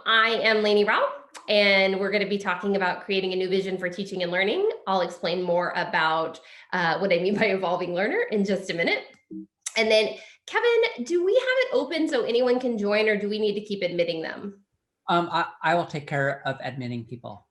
I am Lainey Rao, and we're going to be talking about creating a new vision for teaching and learning. I'll explain more about what I mean by evolving learner in just a minute. And then, Kevin, do we have it open so anyone can join, or do we need to keep admitting them? I will take care of admitting people.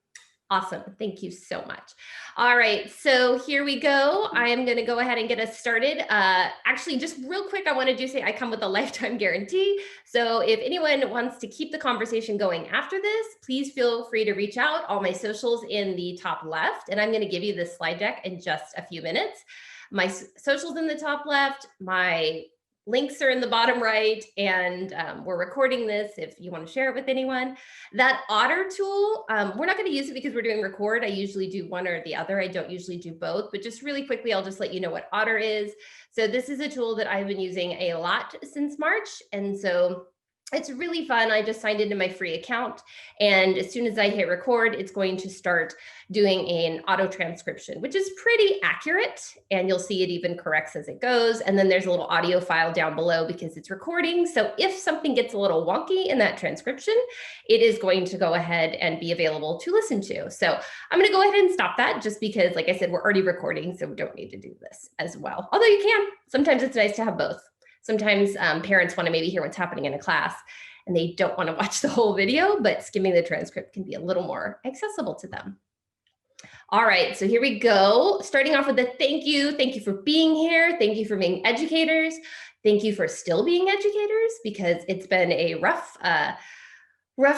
Awesome. Thank you so much. All right. So here we go. I am going to go ahead and get us started. Actually, just real quick, I want to say I come with a lifetime guarantee. So if anyone wants to keep the conversation going after this, please feel free to reach out. All my socials in the top left. And I'm going to give you this slide deck in just a few minutes. My socials in the top left, my links are in the bottom right, and we're recording this if you want to share it with anyone. That Otter tool, we're not going to use it because we're doing record. I usually do one or the other. I don't usually do both, but just really quickly, I'll just let you know what Otter is. So this is a tool that I've been using a lot since March. And so it's really fun. I just signed into my free account, and as soon as I hit record, it's going to start doing an auto transcription, which is pretty accurate, and you'll see it even corrects as it goes. And then there's a little audio file down below because it's recording. So if something gets a little wonky in that transcription, it is going to go ahead and be available to listen to. So I'm going to go ahead and stop that just because, like I said, we're already recording, so we don't need to do this as well. Although you can. Sometimes it's nice to have both. Sometimes parents want to maybe hear what's happening in a class and they don't want to watch the whole video, but skimming the transcript can be a little more accessible to them. All right, so here we go. Starting off with a thank you. Thank you for being here. Thank you for being educators. Thank you for still being educators, because it's been a rough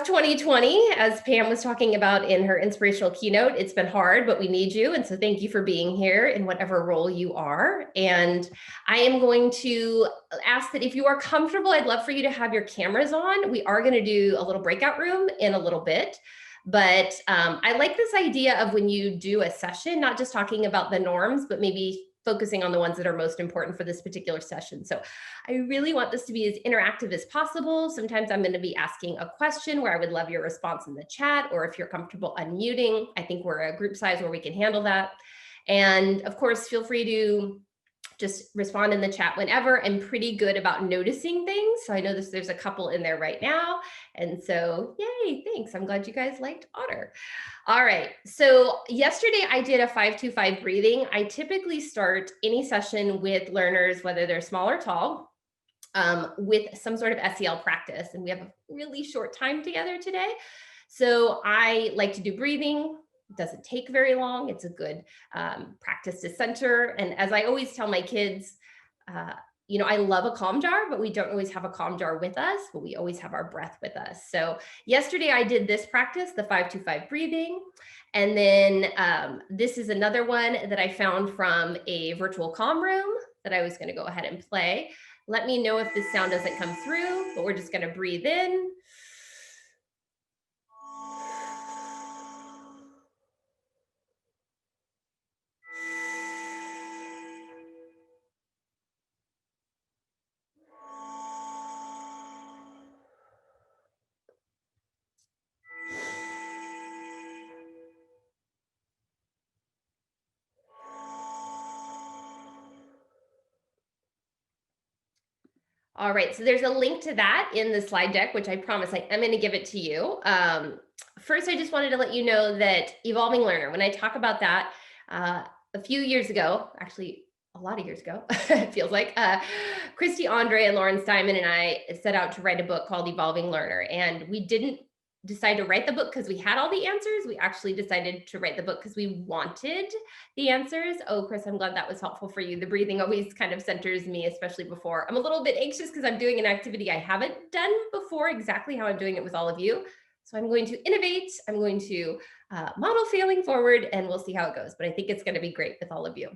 2020, as Pam was talking about in her inspirational keynote. It's been hard, but we need you. And so thank you for being here in whatever role you are. And I am going to ask that if you are comfortable, I'd love for you to have your cameras on. We are going to do a little breakout room in a little bit. But I like this idea of when you do a session, not just talking about the norms, but maybe focusing on the ones that are most important for this particular session. So I really want this to be as interactive as possible. Sometimes I'm going to be asking a question where I would love your response in the chat, or if you're comfortable unmuting. I think we're a group size where we can handle that. And of course, feel free to just respond in the chat whenever. I'm pretty good about noticing things. So I know there's a couple in there right now. And so yay, thanks. I'm glad you guys liked Otter. All right, so yesterday I did a 5-2-5 breathing. I typically start any session with learners, whether they're small or tall, with some sort of SEL practice. And we have a really short time together today. So I like to do breathing. It doesn't take very long. It's a good practice to center. And as I always tell my kids, you know, I love a calm jar, but we don't always have a calm jar with us, but we always have our breath with us. So yesterday I did this practice, the 5-2-5 breathing. And then this is another one that I found from a virtual calm room that I was going to go ahead and play. Let me know if this sound doesn't come through, but we're just going to breathe in. All right, so there's a link to that in the slide deck, which I promise I am going to give it to you. First, I just wanted to let you know that Evolving Learner, when I talk about that, a few years ago, actually a lot of years ago, it feels like, Christy Andre and Lauren Steinman and I set out to write a book called Evolving Learner. And we didn't decide to write the book because we had all the answers. We actually decided to write the book because we wanted the answers. Oh, Chris, I'm glad that was helpful for you. The breathing always kind of centers me, especially before. I'm a little bit anxious because I'm doing an activity I haven't done before, exactly how I'm doing it with all of you. So I'm going to innovate. I'm going to model failing forward, and we'll see how it goes. But I think it's going to be great with all of you.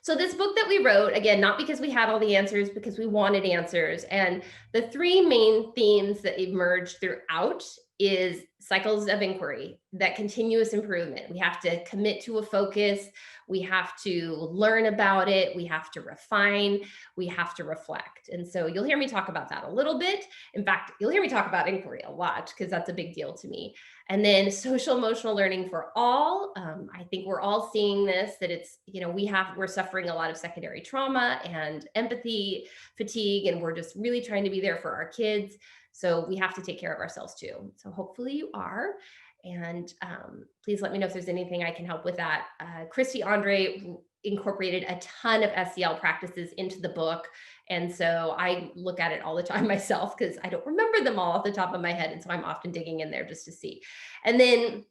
So this book that we wrote, again, not because we had all the answers, because we wanted answers. And the three main themes that emerged throughout is cycles of inquiry, that continuous improvement. We have to commit to a focus. We have to learn about it. We have to refine. We have to reflect. And so you'll hear me talk about that a little bit. In fact, you'll hear me talk about inquiry a lot because that's a big deal to me. And then social emotional learning for all. I think we're all seeing this, that it's, you know, we're suffering a lot of secondary trauma and empathy fatigue, and we're just really trying to be there for our kids. So we have to take care of ourselves too. So hopefully you are. And please let me know if there's anything I can help with that. Christy Andre incorporated a ton of SEL practices into the book. And so I look at it all the time myself because I don't remember them all off the top of my head. And so I'm often digging in there just to see. And then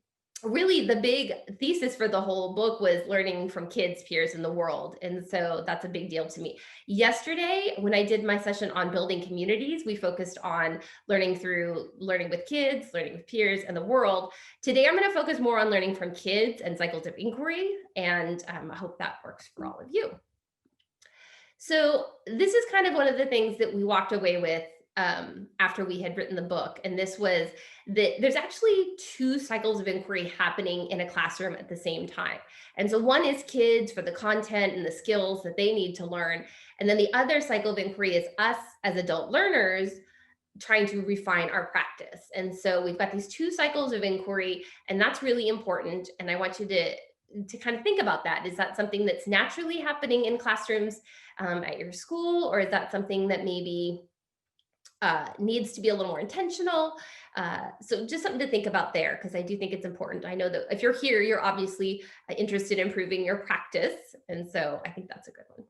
really the big thesis for the whole book was learning from kids, peers, in the world. And so that's a big deal to me. Yesterday, when I did my session on building communities, we focused on learning with kids, learning with peers, and the world. Today, I'm going to focus more on learning from kids and cycles of inquiry. And I hope that works for all of you. So this is kind of one of the things that we walked away with after we had written the book. And this was that there's actually two cycles of inquiry happening in a classroom at the same time. And so one is kids for the content and the skills that they need to learn. And then the other cycle of inquiry is us as adult learners trying to refine our practice. And so we've got these two cycles of inquiry, and that's really important. And I want you to kind of think about that. Is that something that's naturally happening in classrooms at your school, or is that something that maybe needs to be a little more intentional? So just something to think about there, because I do think it's important. I know that if you're here, you're obviously interested in improving your practice. And so I think that's a good one.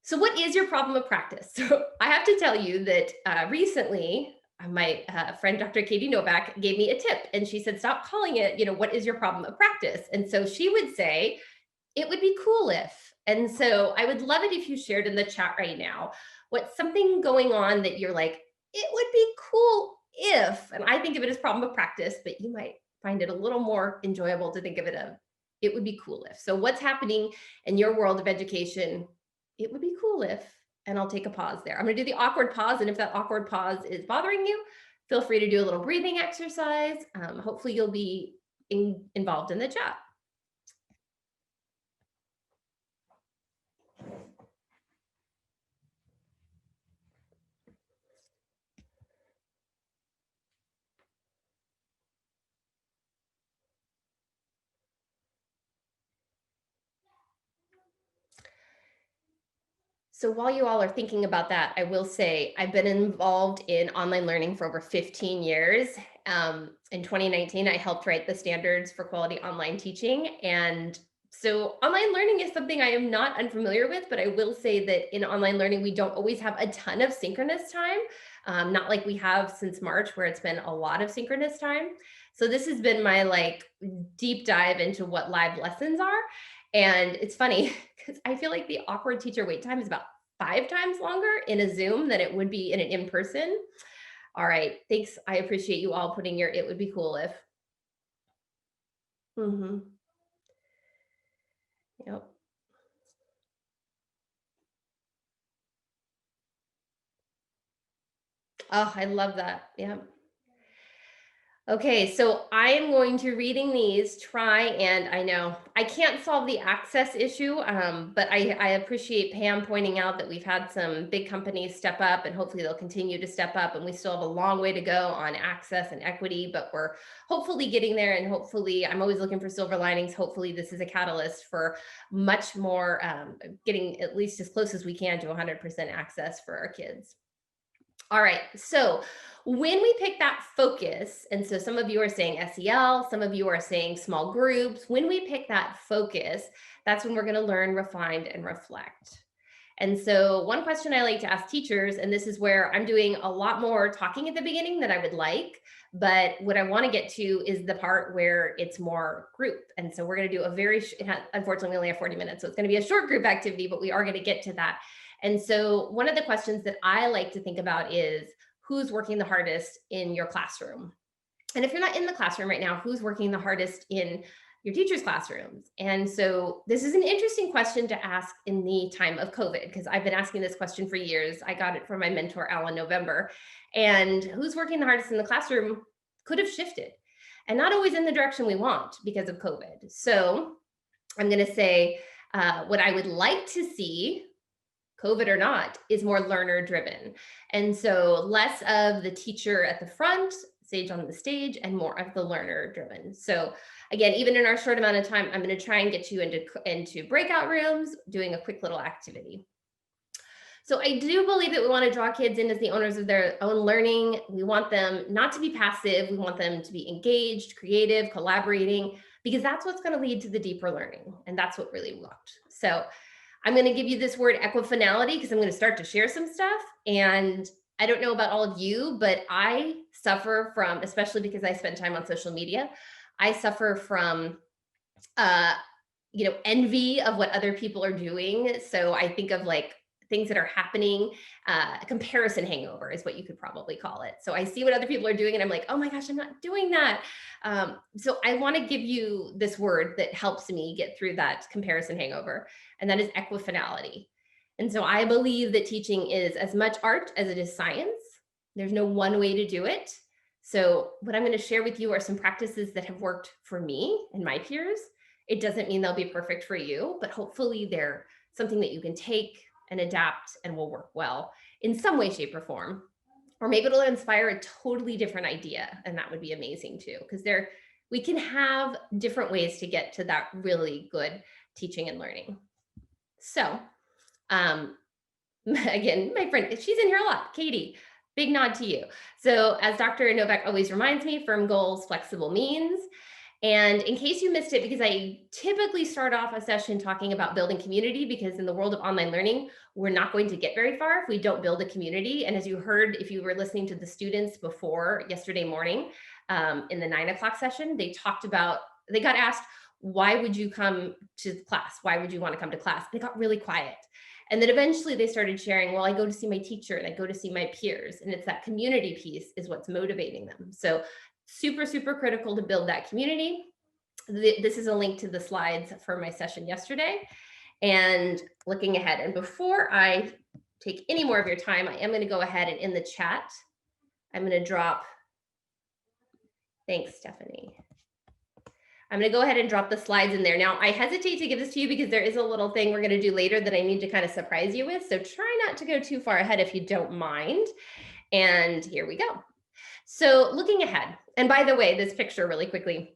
So what is your problem of practice? So I have to tell you that recently, my friend, Dr. Katie Novak, gave me a tip, and she said, stop calling it, what is your problem of practice? And so she would say, it would be cool if. And so I would love it if you shared in the chat right now, what's something going on that you're like, it would be cool if, and I think of it as problem of practice, but you might find it a little more enjoyable to think of it would be cool if. So what's happening in your world of education? It would be cool if, and I'll take a pause there. I'm going to do the awkward pause. And if that awkward pause is bothering you, feel free to do a little breathing exercise. Hopefully you'll be involved in the chat. So while you all are thinking about that, I will say I've been involved in online learning for over 15 years. In 2019, I helped write the standards for quality online teaching. And so online learning is something I am not unfamiliar with, but I will say that in online learning, we don't always have a ton of synchronous time, not like we have since March, where it's been a lot of synchronous time. So this has been my deep dive into what live lessons are. And it's funny because I feel like the awkward teacher wait time is about 5 times longer in a Zoom than it would be in an in-person. All right, thanks. I appreciate you all putting your, it would be cool if. Yep. Oh, I love that. Yeah. Okay, so I am going to reading these, and I know I can't solve the access issue, but I appreciate Pam pointing out that we've had some big companies step up, and hopefully they'll continue to step up, and we still have a long way to go on access and equity, but we're hopefully getting there, and hopefully I'm always looking for silver linings. Hopefully this is a catalyst for much more, getting at least as close as we can to 100% access for our kids. All right, so when we pick that focus, and so some of you are saying SEL, some of you are saying small groups, when we pick that focus, that's when we're going to learn, refine, and reflect. And so one question I like to ask teachers, and this is where I'm doing a lot more talking at the beginning than I would like, but what I want to get to is the part where it's more group. And so we're going to do unfortunately, we only have 40 minutes, so it's going to be a short group activity, but we are going to get to that. And so one of the questions that I like to think about is, who's working the hardest in your classroom? And if you're not in the classroom right now, who's working the hardest in your teachers' classrooms? And so this is an interesting question to ask in the time of COVID, because I've been asking this question for years. I got it from my mentor, Al, in November. And who's working the hardest in the classroom could have shifted, and not always in the direction we want because of COVID. So I'm going to say what I would like to see, COVID or not, is more learner driven. And so less of the teacher at the front, sage on the stage, and more of the learner driven. So again, even in our short amount of time, I'm going to try and get you into breakout rooms, doing a quick little activity. So I do believe that we want to draw kids in as the owners of their own learning. We want them not to be passive. We want them to be engaged, creative, collaborating, because that's what's going to lead to the deeper learning. And that's what really we want. So I'm going to give you this word equifinality because I'm going to start to share some stuff. And I don't know about all of you, but I suffer from, especially because I spend time on social media, I suffer from envy of what other people are doing. So I think of like things that are happening. Comparison hangover is what you could probably call it. So I see what other people are doing and I'm like, oh my gosh, I'm not doing that. So I want to give you this word that helps me get through that comparison hangover, and that is equifinality. And so I believe that teaching is as much art as it is science. There's no one way to do it. So what I'm going to share with you are some practices that have worked for me and my peers. It doesn't mean they'll be perfect for you, but hopefully they're something that you can take and adapt and will work well in some way, shape, or form. Or maybe it'll inspire a totally different idea, and that would be amazing too, because we can have different ways to get to that really good teaching and learning. So, again, my friend, she's in here a lot, Katie. Big nod to you. So, as Dr. Novak always reminds me, firm goals, flexible means. And in case you missed it, because I typically start off a session talking about building community, because in the world of online learning, we're not going to get very far if we don't build a community. And as you heard, if you were listening to the students before yesterday morning in the 9 o'clock session, they got asked, why would you come to class? Why would you want to come to class? They got really quiet. And then eventually they started sharing, well, I go to see my teacher and I go to see my peers. And it's that community piece is what's motivating them. So super, super critical to build that community. This is a link to the slides for my session yesterday. And looking ahead, and before I take any more of your time, I am going to go ahead and in the chat, I'm going to drop, thanks, Stephanie. I'm going to go ahead and drop the slides in there. Now, I hesitate to give this to you because there is a little thing we're going to do later that I need to kind of surprise you with. So try not to go too far ahead if you don't mind. And here we go. So looking ahead, and by the way, this picture really quickly,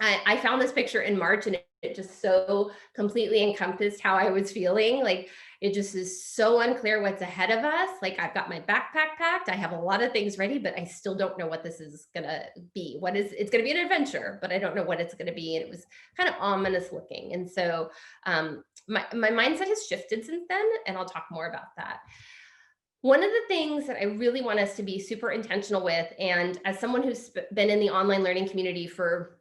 I found this picture in March and it just so completely encompassed how I was feeling. Like it just is so unclear what's ahead of us. Like I've got my backpack packed. I have a lot of things ready, but I still don't know what this is going to be. It's going to be an adventure, but I don't know what it's going to be. And it was kind of ominous looking. And so my mindset has shifted since then, and I'll talk more about that. One of the things that I really want us to be super intentional with, and as someone who's been in the online learning community for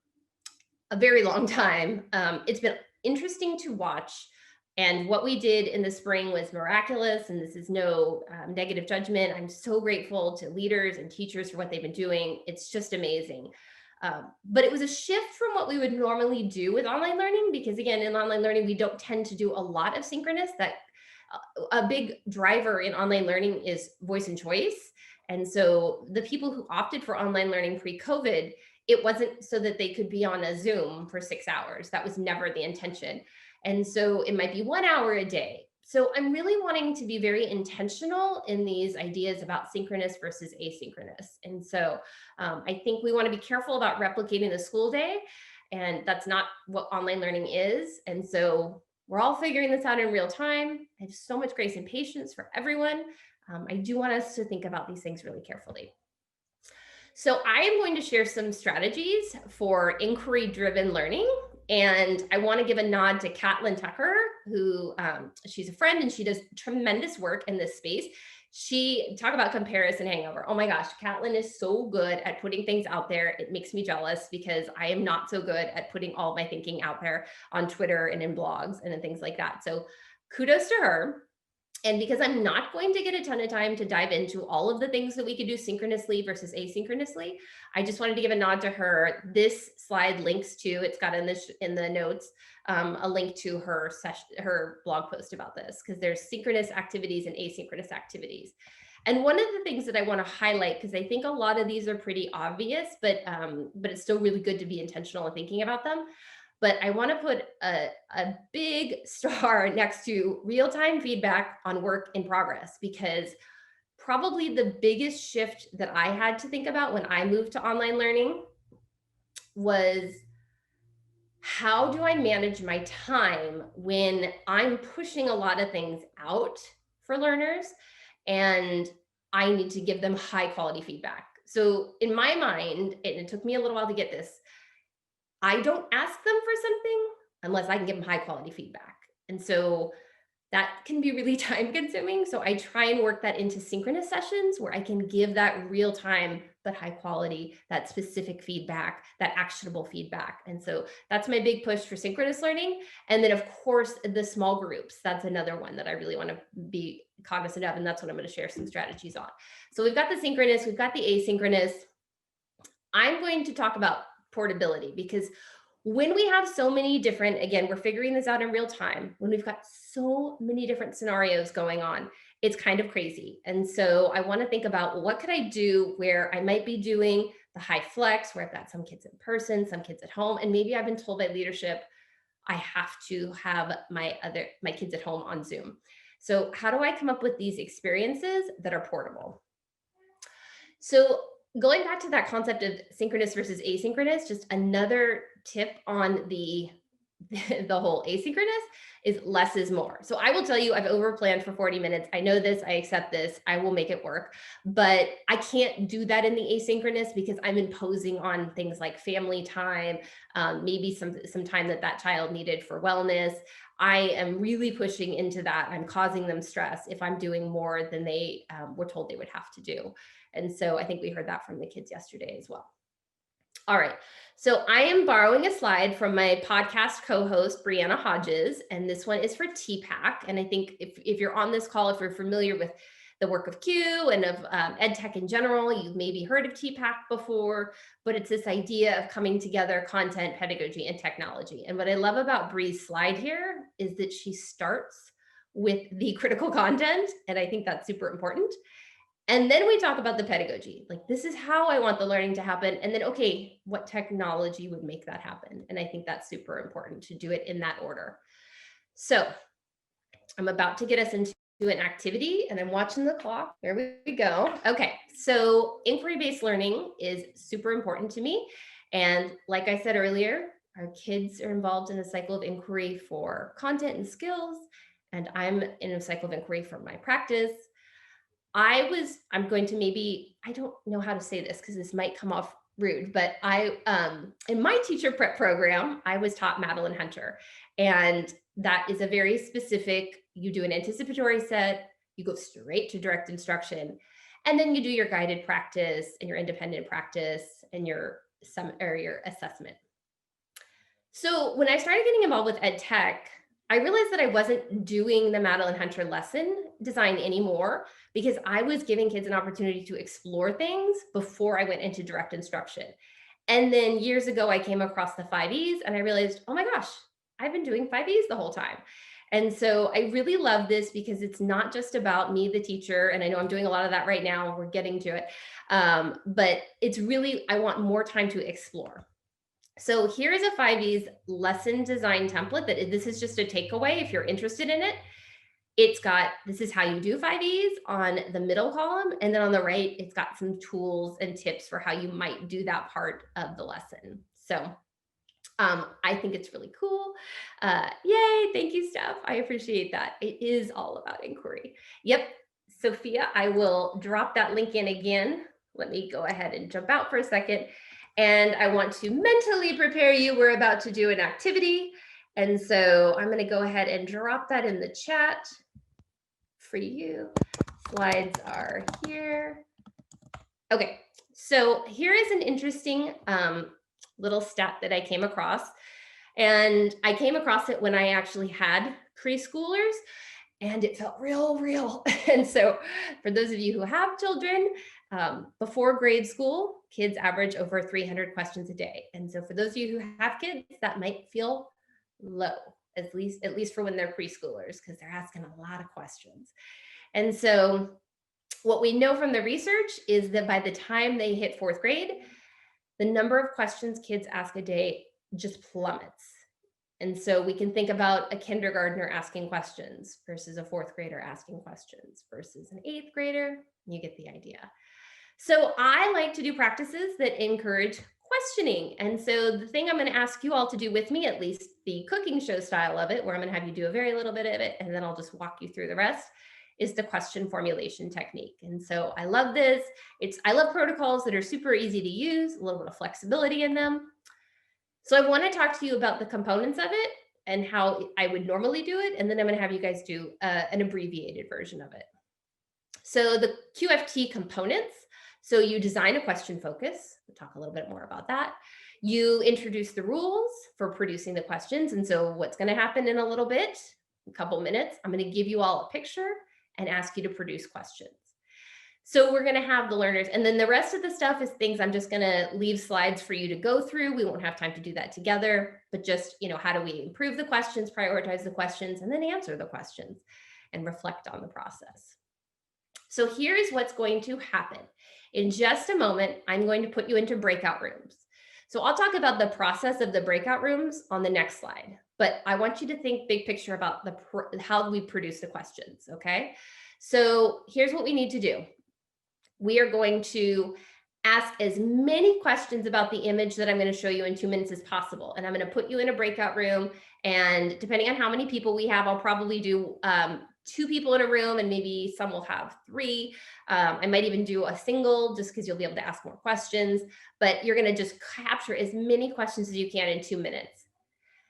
a very long time, it's been interesting to watch. And what we did in the spring was miraculous, and this is no negative judgment. I'm so grateful to leaders and teachers for what they've been doing. It's just amazing. But it was a shift from what we would normally do with online learning, because again, in online learning, we don't tend to do a lot of synchronous. That a big driver in online learning is voice and choice. And so the people who opted for online learning pre-COVID, it wasn't so that they could be on a Zoom for 6 hours. That was never the intention. And so it might be 1 hour a day. So I'm really wanting to be very intentional in these ideas about synchronous versus asynchronous. And so I think we want to be careful about replicating the school day. And that's not what online learning is. And so we're all figuring this out in real time. I have so much grace and patience for everyone. I do want us to think about these things really carefully. So I am going to share some strategies for inquiry-driven learning. And I want to give a nod to Caitlin Tucker, who she's a friend and she does tremendous work in this space. She talk about comparison hangover. Oh my gosh, Caitlin is so good at putting things out there. It makes me jealous because I am not so good at putting all my thinking out there on Twitter and in blogs and in things like that. So kudos to her. And because I'm not going to get a ton of time to dive into all of the things that we could do synchronously versus asynchronously, I just wanted to give a nod to her. This slide links to, it's got in the notes, a link to her blog post about this, because there's synchronous activities and asynchronous activities. And one of the things that I want to highlight, because I think a lot of these are pretty obvious, but it's still really good to be intentional in thinking about them. But I want to put a big star next to real-time feedback on work in progress, because probably the biggest shift that I had to think about when I moved to online learning was, how do I manage my time when I'm pushing a lot of things out for learners, and I need to give them high quality feedback. So in my mind, and it took me a little while to get this, I don't ask them for something unless I can give them high quality feedback. And so that can be really time consuming. So I try and work that into synchronous sessions where I can give that real time, but high quality, that specific feedback, that actionable feedback. And so that's my big push for synchronous learning. And then of course, the small groups, that's another one that I really want to be cognizant of. And that's what I'm going to share some strategies on. So we've got the synchronous, we've got the asynchronous. I'm going to talk about portability because when we have so many different, again, we're figuring this out in real time, when we've got so many different scenarios going on, it's kind of crazy. And so I want to think about what could I do where I might be doing the high flex, where I've got some kids in person, some kids at home, and maybe I've been told by leadership, I have to have my kids at home on Zoom. So how do I come up with these experiences that are portable? So going back to that concept of synchronous versus asynchronous, just another tip on the whole asynchronous is less is more. So I will tell you, I've overplanned for 40 minutes. I know this, I accept this, I will make it work, but I can't do that in the asynchronous because I'm imposing on things like family time, maybe some time that child needed for wellness. I am really pushing into that. I'm causing them stress if I'm doing more than they were told they would have to do. And so I think we heard that from the kids yesterday as well. All right, so I am borrowing a slide from my podcast co-host, Brianna Hodges, and this one is for TPAC. And I think if you're on this call, if you're familiar with the work of Q and of EdTech in general, you've maybe heard of TPAC before, but it's this idea of coming together content, pedagogy, and technology. And what I love about Bree's slide here is that she starts with the critical content, and I think that's super important. And then we talk about the pedagogy, like this is how I want the learning to happen. And then, okay, what technology would make that happen? And I think that's super important to do it in that order. So I'm about to get us into an activity and I'm watching the clock. There we go. Okay, so inquiry-based learning is super important to me. And like I said earlier, our kids are involved in a cycle of inquiry for content and skills. And I'm in a cycle of inquiry for my practice. I'm going to maybe, I don't know how to say this because this might come off rude, but in my teacher prep program, I was taught Madeline Hunter. And that is a very specific, you do an anticipatory set, you go straight to direct instruction, and then you do your guided practice and your independent practice and your assessment. So when I started getting involved with ed tech, I realized that I wasn't doing the Madeline Hunter lesson design anymore because I was giving kids an opportunity to explore things before I went into direct instruction. And then years ago, I came across the 5Es and I realized, oh my gosh, I've been doing 5Es the whole time. And so I really love this because it's not just about me, the teacher, and I know I'm doing a lot of that right now, we're getting to it, but it's really, I want more time to explore. So here is a 5Es lesson design template that this is just a takeaway if you're interested in it. It's got, this is how you do 5Es on the middle column. And then on the right, it's got some tools and tips for how you might do that part of the lesson. So I think it's really cool. Yay, thank you, Steph. I appreciate that. It is all about inquiry. Yep, Sophia, I will drop that link in again. Let me go ahead and jump out for a second. And I want to mentally prepare you. We're about to do an activity. And so I'm going to go ahead and drop that in the chat for you. Slides are here. Okay, so here is an interesting little stat that I came across. And I came across it when I actually had preschoolers and it felt real. And so for those of you who have children, before grade school, kids average over 300 questions a day. And so for those of you who have kids, that might feel low, at least for when they're preschoolers, because they're asking a lot of questions. And so what we know from the research is that by the time they hit fourth grade, the number of questions kids ask a day just plummets. And so we can think about a kindergartner asking questions versus a fourth grader asking questions versus an eighth grader. You get the idea. So I like to do practices that encourage questioning. And so the thing I'm going to ask you all to do with me, at least the cooking show style of it, where I'm going to have you do a very little bit of it, and then I'll just walk you through the rest, is the question formulation technique. And so I love this. I love protocols that are super easy to use, a little bit of flexibility in them. So I want to talk to you about the components of it and how I would normally do it. And then I'm going to have you guys do an abbreviated version of it. So the QFT components. So you design a question focus. We'll talk a little bit more about that. You introduce the rules for producing the questions. And so what's going to happen in a little bit, a couple minutes, I'm going to give you all a picture and ask you to produce questions. So we're going to have the learners, and then the rest of the stuff is things I'm just going to leave slides for you to go through. We won't have time to do that together, but just, how do we improve the questions, prioritize the questions, and then answer the questions and reflect on the process. So here's what's going to happen. In just a moment, I'm going to put you into breakout rooms. So I'll talk about the process of the breakout rooms on the next slide, but I want you to think big picture about how we produce the questions, okay? So here's what we need to do. We are going to ask as many questions about the image that I'm going to show you in 2 minutes as possible. And I'm going to put you in a breakout room. And depending on how many people we have, I'll probably do 2 people in a room, and maybe some will have 3. I might even do a single just because you'll be able to ask more questions. But you're going to just capture as many questions as you can in 2 minutes.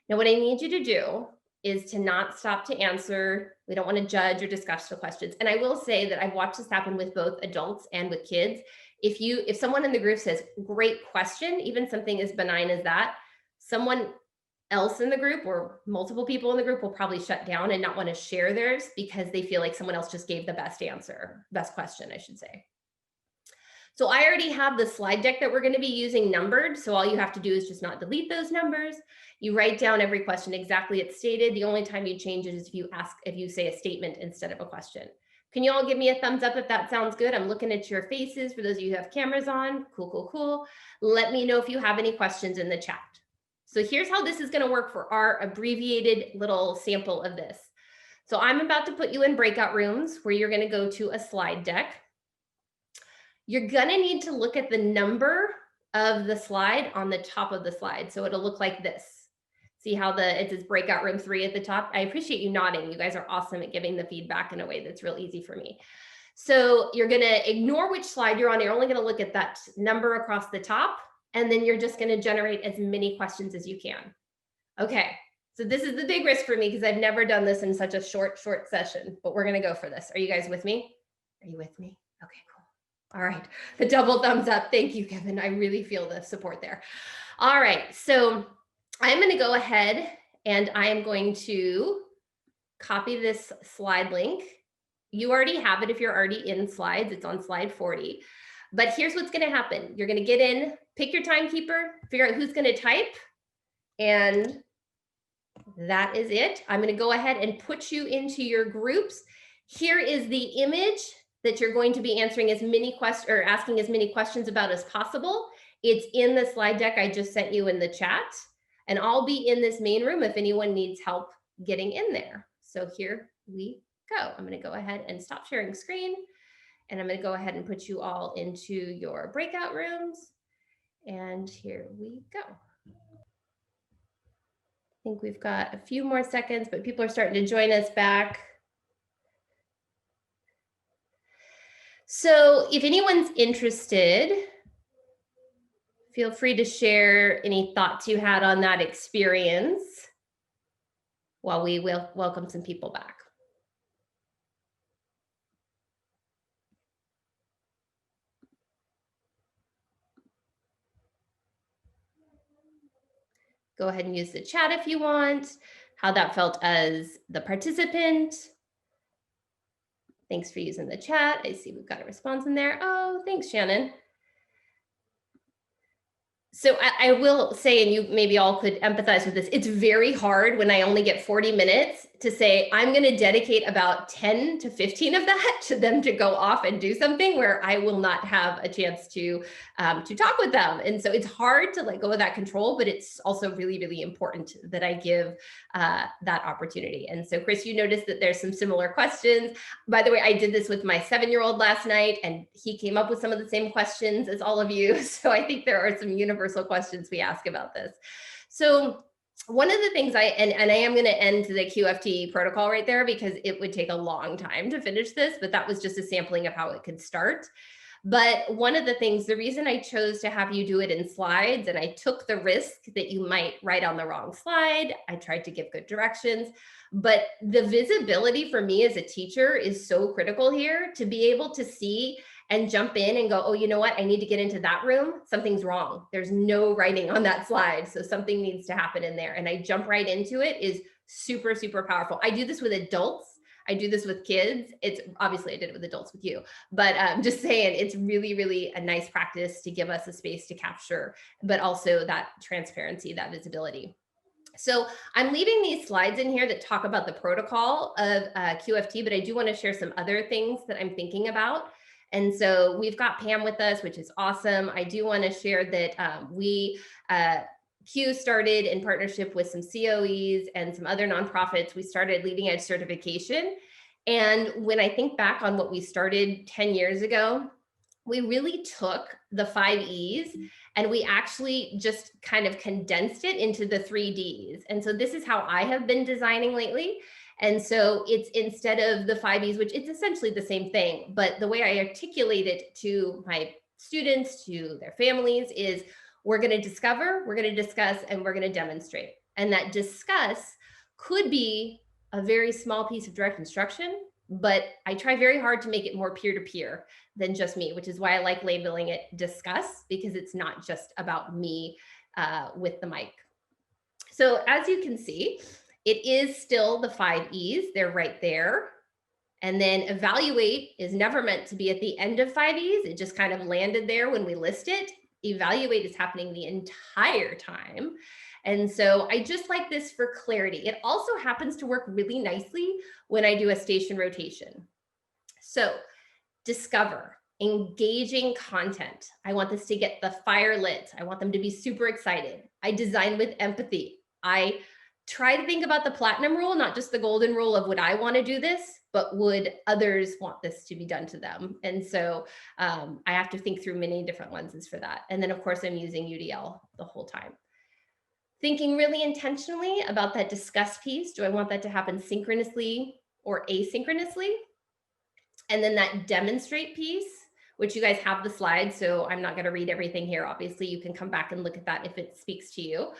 Now, what I need you to do is to not stop to answer. We don't want to judge or discuss the questions. And I will say that I've watched this happen with both adults and with kids. If someone in the group says, great question, even something as benign as that, someone else in the group or multiple people in the group will probably shut down and not want to share theirs because they feel like someone else just gave the best answer, best question, I should say. So I already have the slide deck that we're going to be using numbered. So all you have to do is just not delete those numbers. You write down every question exactly as stated. The only time you change it is if you say a statement instead of a question. Can you all give me a thumbs up if that sounds good? I'm looking at your faces for those of you who have cameras on. Cool, cool, cool. Let me know if you have any questions in the chat. So here's how this is going to work for our abbreviated little sample of this. So I'm about to put you in breakout rooms where you're going to go to a slide deck. You're going to need to look at the number of the slide on the top of the slide. So it'll look like this. See how it says breakout room 3 at the top? I appreciate you nodding. You guys are awesome at giving the feedback in a way that's real easy for me. So you're going to ignore which slide you're on. You're only going to look at that number across the top, and then you're just going to generate as many questions as you can. Okay, so this is the big risk for me because I've never done this in such a short session, but we're going to go for this. Are you guys with me? Are you with me? Okay, cool. All right, the double thumbs up. Thank you, Kevin. I really feel the support there. All right, so I'm going to go ahead and I am going to copy this slide link. You already have it if you're already in slides. It's on slide 40. But here's what's going to happen. You're going to get in, pick your timekeeper, figure out who's going to type, and that is it. I'm going to go ahead and put you into your groups. Here is the image that you're going to be answering as many questions or asking as many questions about as possible. It's in the slide deck I just sent you in the chat. And I'll be in this main room if anyone needs help getting in there. So here we go. I'm going to go ahead and stop sharing screen. And I'm going to go ahead and put you all into your breakout rooms. And here we go. I think we've got a few more seconds, but people are starting to join us back. So if anyone's interested, feel free to share any thoughts you had on that experience while we will welcome some people back. Go ahead and use the chat if you want, how that felt as the participant. Thanks for using the chat. I see we've got a response in there. Oh, thanks, Shannon. So I will say, and you maybe all could empathize with this, it's very hard when I only get 40 minutes to say, I'm going to dedicate about 10 to 15 of that to them to go off and do something where I will not have a chance to talk with them. And so it's hard to let go of that control, but it's also really, really important that I give that opportunity. And so, Chris, you noticed that there's some similar questions. By the way, I did this with my 7-year-old last night, and he came up with some of the same questions as all of you. So I think there are some universal questions we ask about this. So One of the things and I am going to end the QFT protocol right there because it would take a long time to finish this, but that was just a sampling of how it could start. But one of the things, the reason I chose to have you do it in slides, and I took the risk that you might write on the wrong slide, I tried to give good directions, but the visibility for me as a teacher is so critical here to be able to see and jump in and go, oh, you know what? I need to get into that room. Something's wrong. There's no writing on that slide. So something needs to happen in there. And I jump right into it is super, super powerful. I do this with adults. I do this with kids. It's obviously I did it with adults with you, but just saying it's really, really a nice practice to give us a space to capture, but also that transparency, that visibility. So I'm leaving these slides in here that talk about the protocol of QFT, but I do want to share some other things that I'm thinking about. And so we've got Pam with us, which is awesome. I do want to share that Q started in partnership with some COEs and some other nonprofits. We started leading edge certification. And when I think back on what we started 10 years ago, we really took the 5 E's and we actually just kind of condensed it into the 3 D's. And so this is how I have been designing lately. And so it's instead of the 5 E's, which it's essentially the same thing, but the way I articulate it to my students, to their families is we're going to discover, we're going to discuss, and we're going to demonstrate. And that discuss could be a very small piece of direct instruction, but I try very hard to make it more peer-to-peer than just me, which is why I like labeling it discuss, because it's not just about me with the mic. So as you can see, it is still the 5 E's. They're right there. And then evaluate is never meant to be at the end of 5 E's. It just kind of landed there when we list it. Evaluate is happening the entire time. And so I just like this for clarity. It also happens to work really nicely when I do a station rotation. So discover, engaging content. I want this to get the fire lit. I want them to be super excited. I design with empathy. I try to think about the platinum rule, not just the golden rule of would I want to do this, but would others want this to be done to them? And so I have to think through many different lenses for that. And then of course I'm using UDL the whole time. Thinking really intentionally about that discuss piece. Do I want that to happen synchronously or asynchronously? And then that demonstrate piece, which you guys have the slides, so I'm not going to read everything here. Obviously, you can come back and look at that if it speaks to you.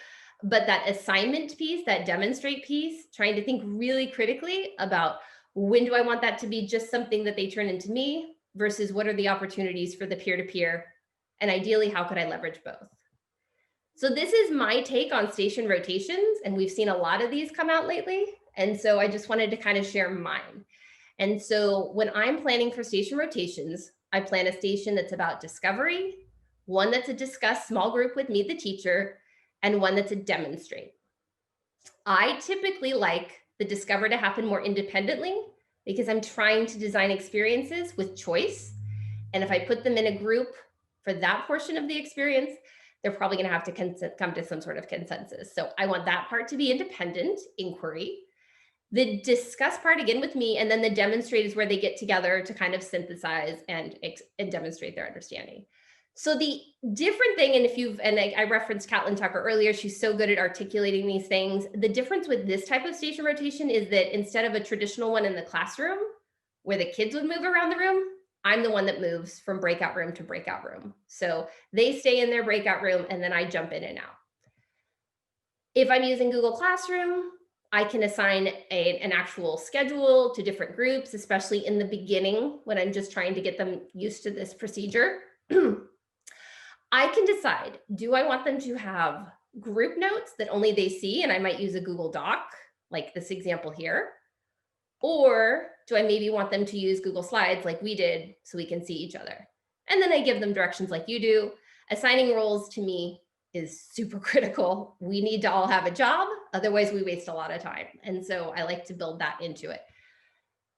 But that assignment piece, that demonstrate piece, trying to think really critically about when do I want that to be just something that they turn into me versus what are the opportunities for the peer-to-peer, and ideally, how could I leverage both? So this is my take on station rotations, and we've seen a lot of these come out lately. And so I just wanted to kind of share mine. And so when I'm planning for station rotations, I plan a station that's about discovery, one that's a discuss small group with me, the teacher, and one that's a demonstrate. I typically like the discover to happen more independently because I'm trying to design experiences with choice. And if I put them in a group for that portion of the experience, they're probably going to have to come to some sort of consensus. So I want that part to be independent inquiry. The discuss part again with me, and then the demonstrate is where they get together to kind of synthesize and demonstrate their understanding. So the different thing, and I referenced Catlin Tucker earlier, she's so good at articulating these things. The difference with this type of station rotation is that instead of a traditional one in the classroom where the kids would move around the room, I'm the one that moves from breakout room to breakout room. So they stay in their breakout room and then I jump in and out. If I'm using Google Classroom, I can assign an actual schedule to different groups, especially in the beginning when I'm just trying to get them used to this procedure. I can decide, do I want them to have group notes that only they see, and I might use a Google Doc, like this example here, or do I maybe want them to use Google Slides like we did so we can see each other? And then I give them directions like you do. Assigning roles to me is super critical. We need to all have a job, otherwise we waste a lot of time. And so I like to build that into it.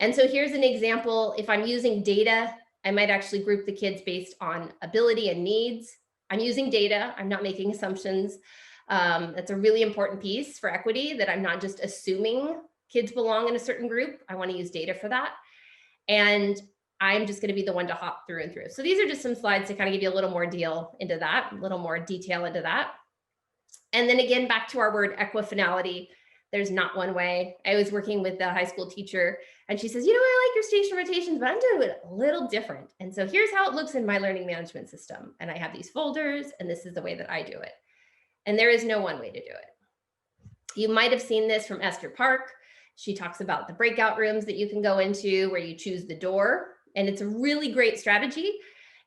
And so here's an example. If I'm using data, I might actually group the kids based on ability and needs. I'm using data, I'm not making assumptions. That's a really important piece for equity, that I'm not just assuming kids belong in a certain group. I want to use data for that. And I'm just going to be the one to hop through and through. So these are just some slides to kind of give you a little more detail into that. And then again, back to our word equifinality. There's not one way. I was working with a high school teacher and she says, I like your station rotations, but I'm doing it a little different. And so here's how it looks in my learning management system. And I have these folders and this is the way that I do it. And there is no one way to do it. You might have seen this from Esther Park. She talks about the breakout rooms that you can go into where you choose the door. And it's a really great strategy.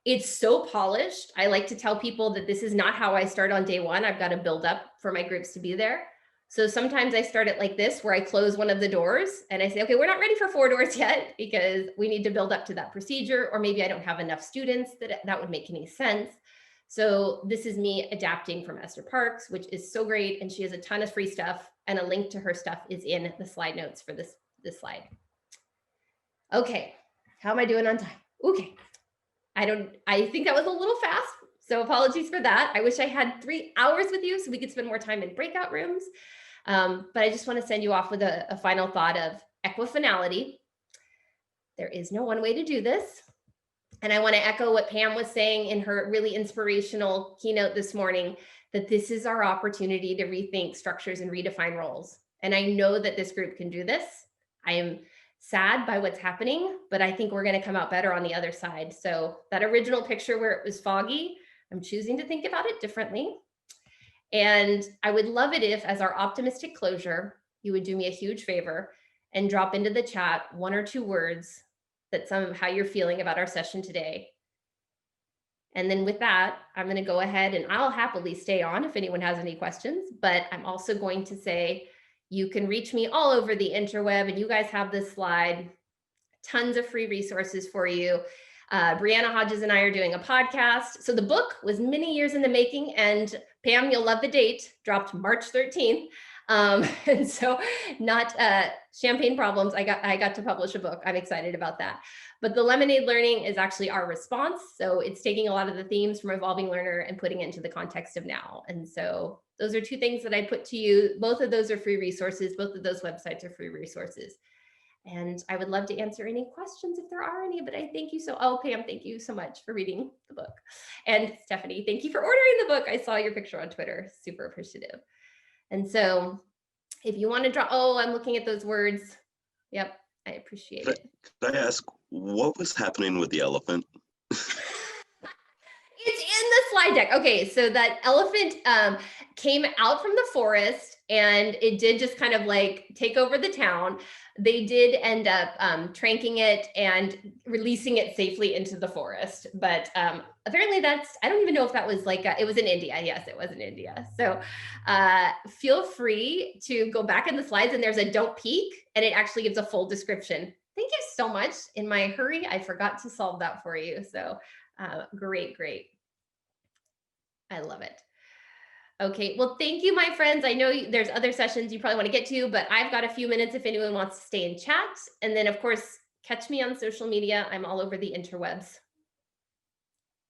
It's so polished. I like to tell people that this is not how I start on day one. I've got to build up for my groups to be there. So sometimes I start it like this, where I close one of the doors and I say, okay, we're not ready for 4 doors yet because we need to build up to that procedure, or maybe I don't have enough students that would make any sense. So this is me adapting from Esther Parks, which is so great. And she has a ton of free stuff, and a link to her stuff is in the slide notes for this slide. Okay, how am I doing on time? Okay, I think that was a little fast, so apologies for that. I wish I had 3 hours with you so we could spend more time in breakout rooms. But I just want to send you off with a final thought of equifinality. There is no one way to do this. And I want to echo what Pam was saying in her really inspirational keynote this morning, that this is our opportunity to rethink structures and redefine roles. And I know that this group can do this. I am sad by what's happening, but I think we're going to come out better on the other side. So that original picture where it was foggy, I'm choosing to think about it differently. And I would love it if, as our optimistic closure, you would do me a huge favor and drop into the chat 1 or 2 words that some of how you're feeling about our session today. And then with that, I'm going to go ahead and I'll happily stay on if anyone has any questions, but I'm also going to say, you can reach me all over the interweb, and you guys have this slide, tons of free resources for you. Brianna Hodges and I are doing a podcast. So the book was many years in the making, and Pam, you'll love the date, dropped March 13th. And so not champagne problems. I got to publish a book. I'm excited about that. But the Lemonade Learning is actually our response. So it's taking a lot of the themes from Evolving Learner and putting it into the context of now. And so those are 2 things that I put to you. Both of those are free resources. Both of those websites are free resources. And I would love to answer any questions if there are any, but I thank you Pam, thank you so much for reading the book. And Stephanie, thank you for ordering the book. I saw your picture on Twitter, super appreciative. And so if you want to draw, I'm looking at those words. Yep, I appreciate it. Could I ask, what was happening with the elephant? It's in the slide deck. Okay, so that elephant came out from the forest, and it did just kind of like take over the town. They did end up tranking it and releasing it safely into the forest. But apparently I don't even know if that was like, it was in India. Yes, it was in India. So feel free to go back in the slides, and there's a don't peek, and it actually gives a full description. Thank you so much. In my hurry, I forgot to solve that for you. So great. I love it. Okay, well, thank you, my friends. I know there's other sessions you probably want to get to, but I've got a few minutes if anyone wants to stay in chat. And then, of course, catch me on social media. I'm all over the interwebs.